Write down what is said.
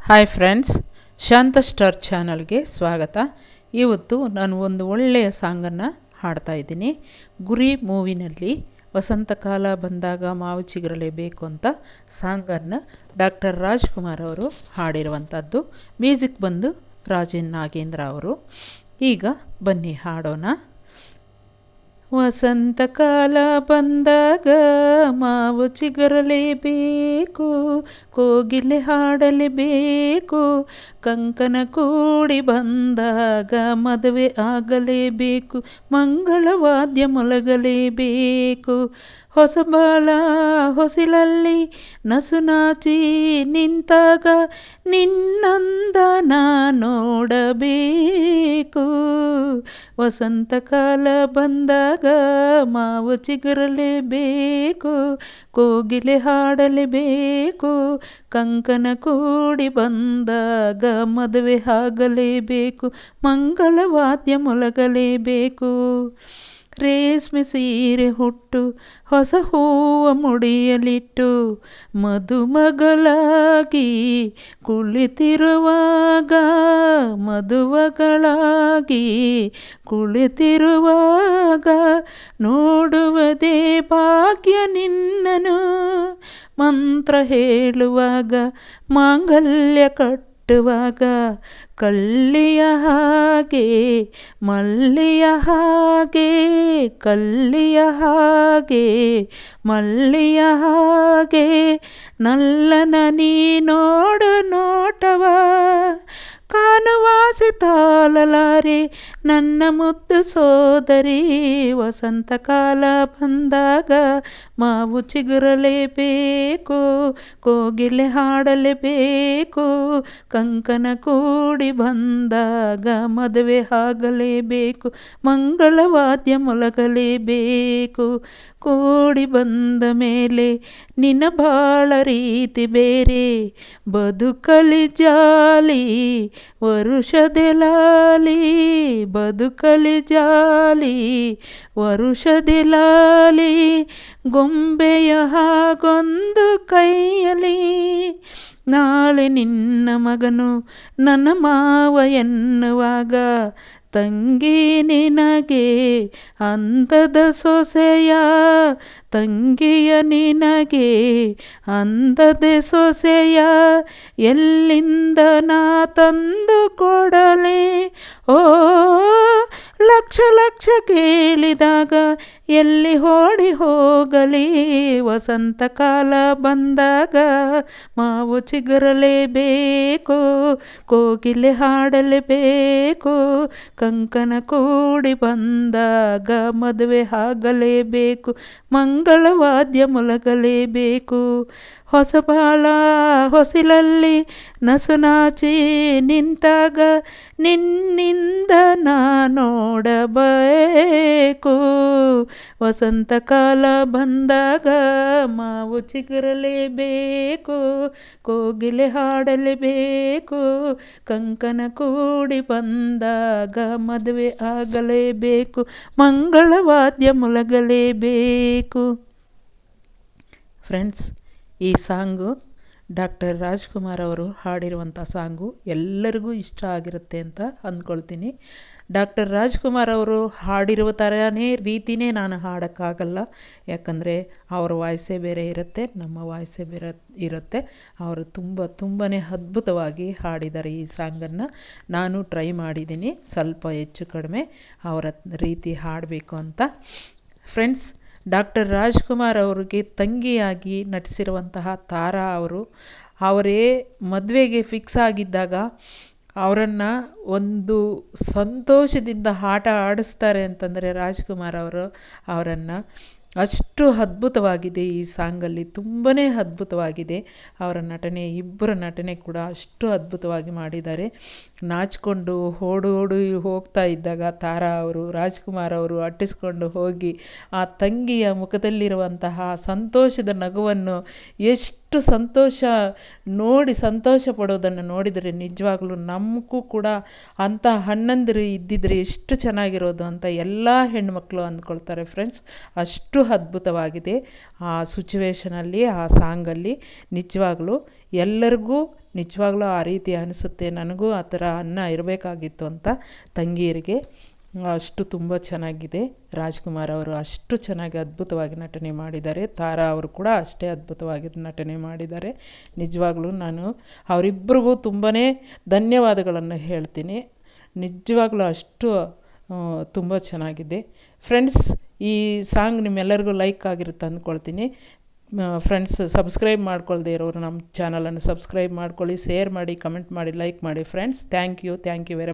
Hi friends, ಶಾಂತ star ಚಾನಲ್ಗೆ ಸ್ವಾಗತ. ಇವತ್ತು ನಾನು ಒಂದು ಒಳ್ಳೆಯ ಸಾಂಗನ್ನು ಹಾಡ್ತಾ ಇದ್ದೀನಿ. ಗುರಿ ಮೂವಿನಲ್ಲಿ ವಸಂತಕಾಲ ಬಂದಾಗ ಮಾವು ಚಿಗುರಲೇಬೇಕು ಅಂತ ಸಾಂಗನ್ನು ಡಾಕ್ಟರ್ ರಾಜ್ಕುಮಾರ್ ಅವರು ಹಾಡಿರುವಂಥದ್ದು. ಮ್ಯೂಸಿಕ್ ಬಂದು ರಾಜನ್ ನಾಗೇಂದ್ರ ಅವರು. ಈಗ ಬನ್ನಿ ಹಾಡೋಣ. ವಸಂತಕಾಲ ಬಂದಾಗ ಮಾವು ಚಿಗುರಲೇಬೇಕು, ಕೋಗಿಲೆ ಹಾಡಲೇಬೇಕು, ಕಂಕನ ಕೂಡಿ ಬಂದಾಗ ಮದುವೆ ಆಗಲೇಬೇಕು, ಮಂಗಳವಾದ್ಯ ಮೊಳಗಲೇಬೇಕು. ಹೊಸಬಾಳ ಹೊಸಿಲಲ್ಲಿ ನಸುನಾಚಿ ನಿಂತಾಗ ನಿನ್ನಂದ ನೋಡಬೇಕು. ವಸಂತಕಾಲ ಬಂದಾಗ ಮಾವು ಚಿಗುರಲೇಬೇಕು, ಕೋಗಿಲೆ ಹಾಡಲೇಬೇಕು, ಕಂಕನ ಕೂಡಿ ಬಂದಾಗ ಮದುವೆ ಆಗಲೇಬೇಕು, ಮಂಗಳವಾದ್ಯ ಮೊಳಗಲೇಬೇಕು. ರೇಷ್ಮೆ ಸೀರೆ ಹುಟ್ಟು ಹೊಸ ಹೂವ ಮುಡಿಯಲಿಟ್ಟು ಮದುಮಗಳಾಗಿ ಕುಳಿತಿರುವಾಗ, ಮದುವಗಳಾಗಿ ಕುಳಿತಿರುವಾಗ ನೋಡುವುದೇ ಭಾಗ್ಯ ನಿನ್ನನು. ಮಂತ್ರ ಹೇಳುವಾಗ ಮಾಂಗಲ್ಯ ಕಟ್ಟುವಾಗ ಕಳ್ಳಿಯ ಹಾಗೆ ಮಲ್ಲಿಯ ಹಾಗೆ, ಕಳ್ಳಿಯ ಹಾಗೆ ಮಲ್ಲಿಯ ಹಾಗೆ ನಲ್ಲನ ನೀ ನೋಡು ನೋಟವ ಕಾಣುವಾಸಿ ತಾಳಲಾರೆ ನನ್ನ ಮುದ್ದು ಸೋದರಿ. ವಸಂತಕಾಲ ಬಂದಾಗ ಮಾವು ಚಿಗುರಲೇಬೇಕು, ಕೋಗಿಲೆ ಹಾಡಲೇಬೇಕು, ಕಂಕನ ಕೂಡಿ ಬಂದಾಗ ಮದುವೆ ಆಗಲೇಬೇಕು, ಮಂಗಳವಾದ್ಯ ಮೊಳಗಲೇಬೇಕು. ಕೂಡಿ ಬಂದ ಮೇಲೆ ನಿನ್ನ ಬಾಳ ರೀತಿ ಬೇರೆ, ಬದುಕಲಿ ಜಾಲಿ ವರುಷದೆಲಾಲಿ, ಬದುಕಲಿ ಜಾಲಿ ವರುಷದೆಲಾಲಿ, ಗೊಂಬೆಯ ಹಾಗೊಂದು ಕೈಯಲ್ಲಿ ನಾಳೆ ನಿನ್ನ ಮಗನು ನನ್ನ ಮಾವ ಎನ್ನುವಾಗ, ತಂಗಿ ನಿನಗೆ ಅಂದದ ಸೊಸೆಯ, ತಂಗಿಯ ನಿನಗೆ ಅಂದದ ಸೊಸೆಯ, ಎಲ್ಲಿಂದ ನಾ ತಂದು ಕೊಡಲೆ. ಓ ಲಕ್ಷ ಲಕ್ಷ ಕೇಳಿದಾಗ ಎಲ್ಲಿ ಓಡಿ ಹೋಗಲಿ. ವಸಂತಕಾಲ ಬಂದಾಗ ಮಾವು ಚಿಗುರಲೇಬೇಕು, ಕೋಗಿಲೆ ಹಾಡಲೇಬೇಕು, ಕಂಕನ ಕೂಡಿ ಬಂದಾಗ ಮದುವೆ ಆಗಲೇಬೇಕು, ಮಂಗಳವಾದ್ಯ ಮೊಳಗಲೇಬೇಕು. ಹೊಸಬಾಳ ಹೊಸಿಲಲ್ಲಿ ನಸುನಾಚಿ ನಿಂತಾಗ ನಿನ್ನಿಂದ ನಾ ನೋಡಬೇಕು. ವಸಂತಕಾಲ ಬಂದಾಗ ಮಾವು ಚಿಗುರಲೇಬೇಕು, ಕೋಗಿಲೆ ಹಾಡಲೇಬೇಕು, ಕಂಕನ ಕೂಡಿ ಬಂದಾಗ ಮದುವೆ ಆಗಲೇಬೇಕು, ಮಂಗಳವಾದ್ಯ ಮೊಳಗಲೇಬೇಕು. ಫ್ರೆಂಡ್ಸ್, ಈ ಸಾಂಗು ಡಾಕ್ಟರ್ ರಾಜ್ಕುಮಾರ್ ಅವರು ಹಾಡಿರುವಂಥ ಸಾಂಗು ಎಲ್ಲರಿಗೂ ಇಷ್ಟ ಆಗಿರುತ್ತೆ ಅಂತ ಅಂದ್ಕೊಳ್ತೀನಿ. ಡಾಕ್ಟರ್ ರಾಜ್ಕುಮಾರ್ ಅವರು ಹಾಡಿರುವ ಥರನೇ ರೀತಿಯೇ ನಾನು ಹಾಡೋಕ್ಕಾಗಲ್ಲ, ಯಾಕಂದರೆ ಅವ್ರ ವಾಯ್ಸೇ ಬೇರೆ ಇರುತ್ತೆ, ನಮ್ಮ ವಾಯ್ಸೇ ಬೇರೆ ಇರುತ್ತೆ. ಅವರು ತುಂಬಾ ಅದ್ಭುತವಾಗಿ ಹಾಡಿದ್ದಾರೆ ಈ ಸಾಂಗನ್ನು. ನಾನು ಟ್ರೈ ಮಾಡಿದ್ದೀನಿ ಸ್ವಲ್ಪ ಹೆಚ್ಚು ಕಡಿಮೆ ಅವರ ರೀತಿ ಹಾಡಬೇಕು ಅಂತ. ಫ್ರೆಂಡ್ಸ್, ಡಾಕ್ಟರ್ ರಾಜ್ಕುಮಾರ್ ಅವರಿಗೆ ತಂಗಿಯಾಗಿ ನಟಿಸಿರುವಂತಹ ತಾರಾ ಅವರು, ಅವರೇ ಮದುವೆಗೆ ಫಿಕ್ಸ್ ಆಗಿದ್ದಾಗ ಅವರನ್ನು ಒಂದು ಸಂತೋಷದಿಂದ ಆಟ ಆಡಿಸ್ತಾರೆ ಅಂತಂದರೆ ರಾಜ್ಕುಮಾರ್ ಅವರು ಅವರನ್ನು ಅಷ್ಟು ಅದ್ಭುತವಾಗಿದೆ. ಈ ಸಾಂಗಲ್ಲಿ ತುಂಬಾ ಅದ್ಭುತವಾಗಿದೆ ಅವರ ನಟನೆ, ಇಬ್ಬರ ನಟನೆ ಕೂಡ ಅಷ್ಟು ಅದ್ಭುತವಾಗಿ ಮಾಡಿದ್ದಾರೆ. ನಾಚಿಕೊಂಡು ಓಡಿ ಹೋಗ್ತಾ ಇದ್ದಾಗ ತಾರಾ ಅವರು ರಾಜ್ಕುಮಾರ್ ಅವರು ಅಟ್ಟಿಸ್ಕೊಂಡು ಹೋಗಿ ಆ ತಂಗಿಯ ಮುಖದಲ್ಲಿರುವಂತಹ ಸಂತೋಷದ ನಗುವನ್ನು ಎಷ್ಟು ಸಂತೋಷ ಪಡೋದನ್ನು ನೋಡಿದರೆ ನಿಜವಾಗ್ಲೂ ನಮಗೂ ಕೂಡ ಅಂಥ ಹಣ್ಣಂದಿರು ಇದ್ದಿದ್ರೆ ಎಷ್ಟು ಚೆನ್ನಾಗಿರೋದು ಅಂತ ಎಲ್ಲ ಹೆಣ್ಮಕ್ಳು ಅಂದ್ಕೊಳ್ತಾರೆ ಫ್ರೆಂಡ್ಸ್. ಅಷ್ಟು ಅದ್ಭುತವಾಗಿದೆ ಆ ಸಿಚುವೇಷನಲ್ಲಿ, ಆ ಸಾಂಗಲ್ಲಿ. ನಿಜವಾಗ್ಲೂ ಎಲ್ಲರಿಗೂ ನಿಜವಾಗ್ಲೂ ಆ ರೀತಿ ಅನಿಸುತ್ತೆ. ನನಗೂ ಆ ಥರ ಅನ್ನ ಇರಬೇಕಾಗಿತ್ತು ಅಂತ ತಂಗಿಯರಿಗೆ. ಅಷ್ಟು ತುಂಬ ಚೆನ್ನಾಗಿದೆ. ರಾಜ್‌ಕುಮಾರ್ ಅವರು ಅಷ್ಟು ಚೆನ್ನಾಗಿ ಅದ್ಭುತವಾಗಿ ನಟನೆ ಮಾಡಿದ್ದಾರೆ. ತಾರಾ ಅವರು ಕೂಡ ಅಷ್ಟೇ ಅದ್ಭುತವಾಗಿ ನಟನೆ ಮಾಡಿದ್ದಾರೆ. ನಿಜವಾಗ್ಲೂ ನಾನು ಅವರಿಬ್ಬರಿಗೂ ತುಂಬಾ ಧನ್ಯವಾದಗಳನ್ನು ಹೇಳ್ತೀನಿ. ನಿಜವಾಗ್ಲೂ ಅಷ್ಟು ತುಂಬ ಚೆನ್ನಾಗಿದೆ. ಫ್ರೆಂಡ್ಸ್, ಈ ಸಾಂಗ್ ನಿಮ್ಮೆಲ್ಲರಿಗೂ ಲೈಕ್ ಆಗಿರುತ್ತೆ ಅಂದ್ಕೊಳ್ತೀನಿ. ಫ್ರೆಂಡ್ಸ್, ಸಬ್ಸ್ಕ್ರೈಬ್ ಮಾಡ್ಕೊಳ್ದೇ ಇರೋರು ನಮ್ಮ ಚಾನಲನ್ನು ಸಬ್ಸ್ಕ್ರೈಬ್ ಮಾಡ್ಕೊಳ್ಳಿ, ಶೇರ್ ಮಾಡಿ, ಕಮೆಂಟ್ ಮಾಡಿ, ಲೈಕ್ ಮಾಡಿ ಫ್ರೆಂಡ್ಸ್. Thank you very